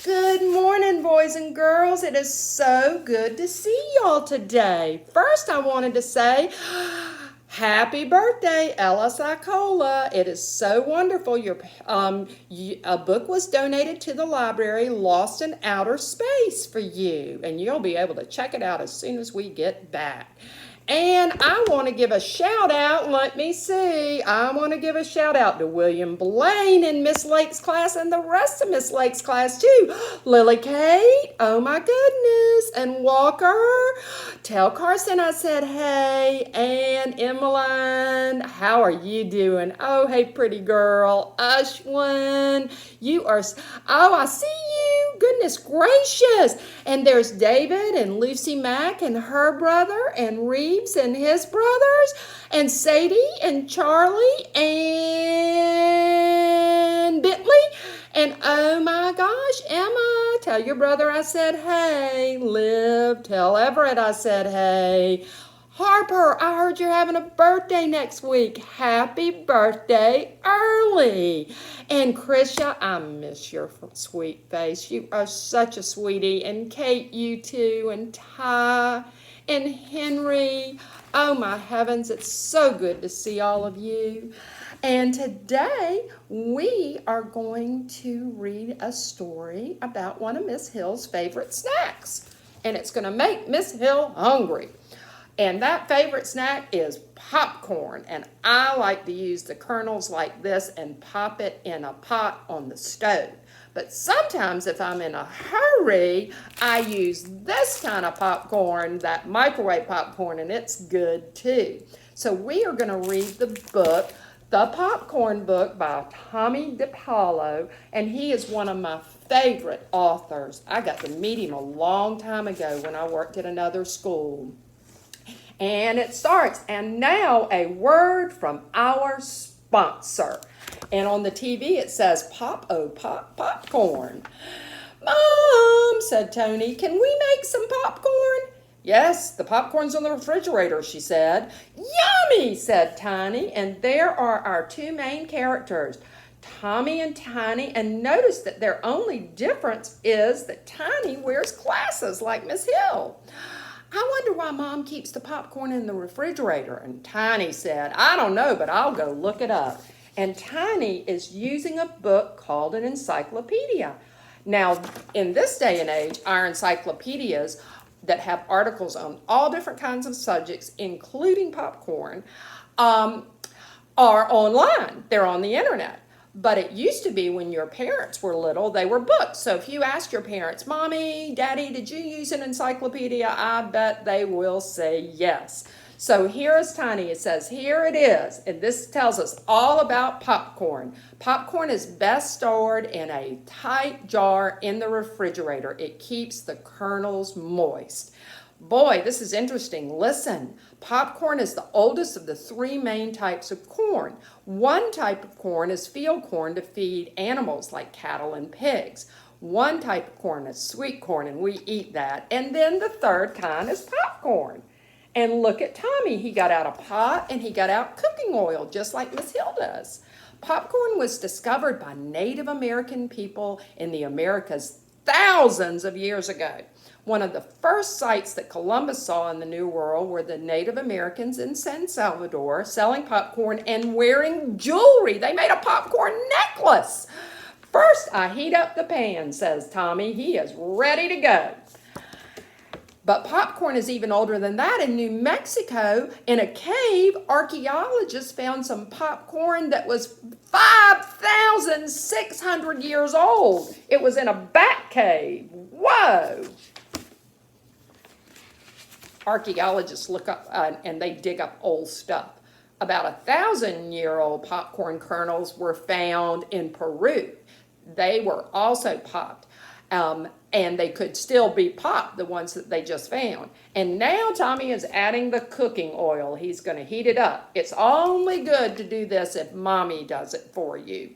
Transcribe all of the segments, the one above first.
Good morning, boys and girls. It is so good to see y'all today. First, I wanted to say, happy birthday, Ellis Icola. It is so wonderful. A book was donated to the library, Lost in Outer Space, for you, and you'll be able to check it out as soon as we get back. And I want to give a shout out. Let me see. I want to give a shout out to William Blaine in Miss Lake's class and the rest of Miss Lake's class too. Lily Kate, oh my goodness, and Walker. Tell Carson I said hey. And Emmeline, how are you doing? Oh, hey, pretty girl. Ashwin, you are. Oh, I see you. Goodness gracious. And there's David and Lucy Mack and her brother and Reeves and his brothers and Sadie and Charlie and Bentley. And oh my gosh, Emma, tell your brother I said hey. Liv, tell Everett I said hey. Harper, I heard you're having a birthday next week. Happy birthday early. And Krisha, I miss your sweet face. You are such a sweetie. And Kate, you too. And Ty and Henry. Oh my heavens, it's so good to see all of you. And today we are going to read a story about one of Miss Hill's favorite snacks. And it's going to make Miss Hill hungry. And that favorite snack is popcorn. And I like to use the kernels like this and pop it in a pot on the stove. But sometimes if I'm in a hurry, I use this kind of popcorn, that microwave popcorn, and it's good too. So we are going to read the book, The Popcorn Book by Tommy DiPaolo, and he is one of my favorite authors. I got to meet him a long time ago when I worked at another school. And it starts, and now a word from our sponsor. And on the TV it says, popcorn. Mom, said Tony, can we make some popcorn? Yes, the popcorn's on the refrigerator, she said. Yummy, said Tiny. And there are our two main characters, Tommy and Tiny. And notice that their only difference is that Tiny wears glasses like Miss Hill. I wonder why Mom keeps the popcorn in the refrigerator. And Tiny said, I don't know, but I'll go look it up. And Tiny is using a book called an encyclopedia. Now, in this day and age, our encyclopedias that have articles on all different kinds of subjects, including popcorn, are online. They're on the internet. But it used to be when your parents were little, they were books. So if you asked your parents, Mommy, Daddy, did you use an encyclopedia? I bet they will say yes. So here is Tiny. It says, here it is. And this tells us all about popcorn. Popcorn is best stored in a tight jar in the refrigerator. It keeps the kernels moist. Boy, this is interesting. Listen, popcorn is the oldest of the three main types of corn. One type of corn is field corn to feed animals like cattle and pigs. One type of corn is sweet corn, and we eat that. And then the third kind is popcorn. And look at Tommy. He got out a pot and he got out cooking oil, just like Miss Hill does. Popcorn was discovered by Native American people in the Americas thousands of years ago. One of the first sights that Columbus saw in the New World were the Native Americans in San Salvador selling popcorn and wearing jewelry. They made a popcorn necklace. First, I heat up the pan, says Tommy. He is ready to go. But popcorn is even older than that. In New Mexico, in a cave, archaeologists found some popcorn that was 5,600 years old. It was in a bat cave. Whoa! Archaeologists look up and they dig up old stuff. About 1,000-year-old popcorn kernels were found in Peru. They were also popped. And they could still be popped, the ones that they just found. And now Tommy is adding the cooking oil. He's going to heat it up. It's only good to do this if Mommy does it for you.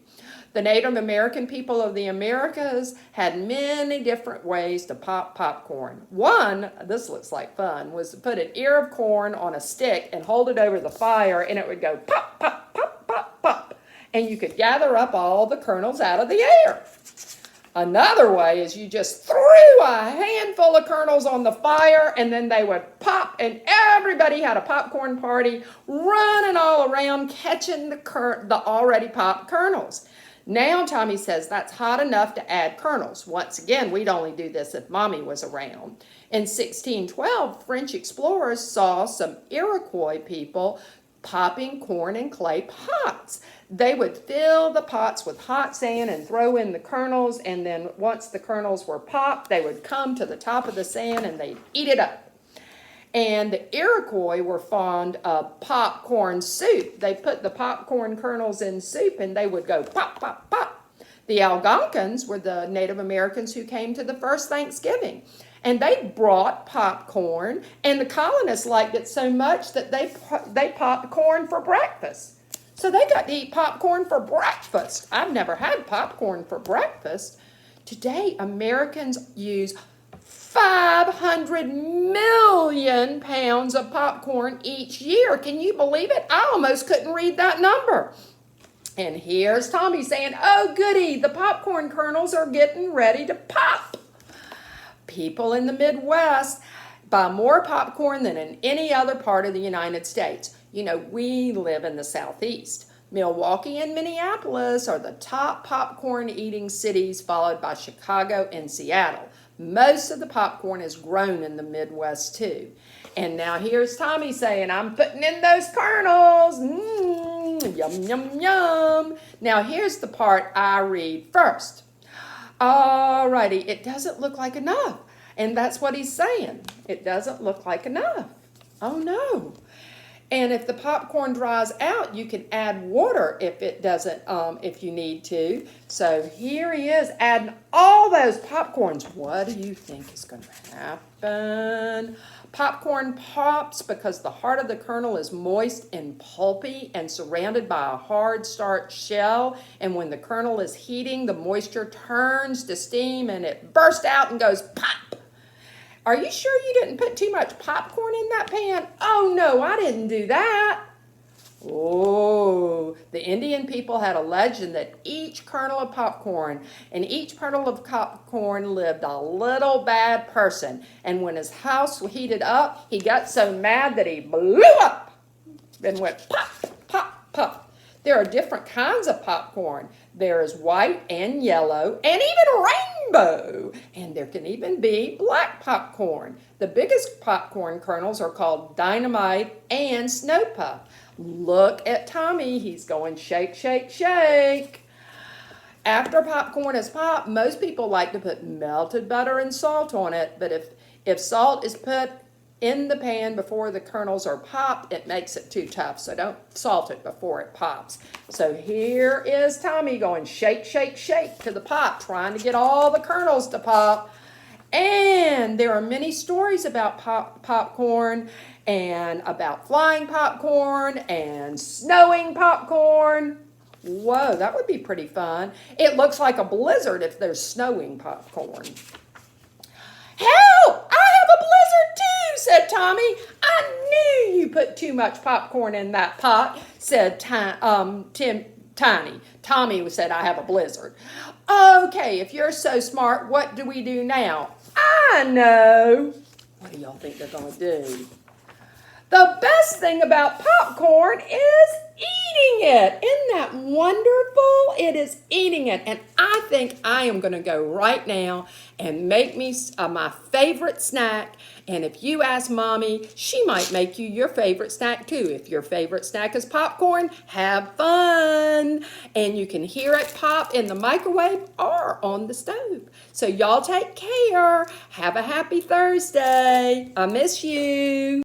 The Native American people of the Americas had many different ways to pop popcorn. One, this looks like fun, was to put an ear of corn on a stick and hold it over the fire, and it would go pop, pop, pop, pop, pop. And you could gather up all the kernels out of the air. Another way is you just threw a handful of kernels on the fire and then they would pop, and everybody had a popcorn party running all around catching the already popped kernels. Now Tommy says that's hot enough to add kernels. Once again, we'd only do this if Mommy was around. In 1612, French explorers saw some Iroquois people popping corn in clay pots. They would fill the pots with hot sand and throw in the kernels, and then once the kernels were popped, they would come to the top of the sand and they'd eat it up. And the Iroquois were fond of popcorn soup. They put the popcorn kernels in soup and they would go pop, pop, pop. The Algonquins were the Native Americans who came to the first Thanksgiving. And they brought popcorn, and the colonists liked it so much that they popped corn for breakfast. So they got to eat popcorn for breakfast. I've never had popcorn for breakfast. Today, Americans use 500 million pounds of popcorn each year. Can you believe it? I almost couldn't read that number. And here's Tommy saying, oh goody, the popcorn kernels are getting ready to pop. People in the Midwest buy more popcorn than in any other part of the United States. You know, we live in the Southeast. Milwaukee and Minneapolis are the top popcorn eating cities, followed by Chicago and Seattle. Most of the popcorn is grown in the Midwest too. And now here's Tommy saying, I'm putting in those kernels. Yum, yum, yum. Now here's the part I read first. Alrighty, it doesn't look like enough. And that's what he's saying. It doesn't look like enough. Oh no. And if the popcorn dries out, you can add water if it doesn't, if you need to. So here he is adding all those popcorns. What do you think is going to happen? Popcorn pops because the heart of the kernel is moist and pulpy and surrounded by a hard starch shell. And when the kernel is heating, the moisture turns to steam and it bursts out and goes pop. Are you sure you didn't put too much popcorn in that pan? Oh no, I didn't do that. Oh, the Indian people had a legend that each kernel of popcorn and each kernel of popcorn lived a little bad person. And when his house heated up, he got so mad that he blew up and went pop, pop, pop. There are different kinds of popcorn. There is white and yellow and even rainbow. And there can even be black popcorn. The biggest popcorn kernels are called dynamite and snow puff. Look at Tommy. He's going shake, shake, shake. After popcorn is popped, most people like to put melted butter and salt on it. But if salt is put in the pan before the kernels are popped, it makes it too tough. So don't salt it before it pops. So here is Tommy going shake, shake, shake to the pot, trying to get all the kernels to pop. And there are many stories about popcorn and about flying popcorn and snowing popcorn. Whoa, that would be pretty fun. It looks like a blizzard if there's snowing popcorn. Help! I have a blizzard too, said Tommy. I knew you put too much popcorn in that pot, said Tiny. Tommy said, I have a blizzard. Okay, if you're so smart, what do we do now? I know. What do y'all think they're going to do? The best thing about popcorn is eating it. Isn't that wonderful? It is eating it. And I think I am going to go right now and make me my favorite snack. And if you ask Mommy, she might make you your favorite snack too. If your favorite snack is popcorn, have fun. And you can hear it pop in the microwave or on the stove. So y'all take care. Have a happy Thursday. I miss you.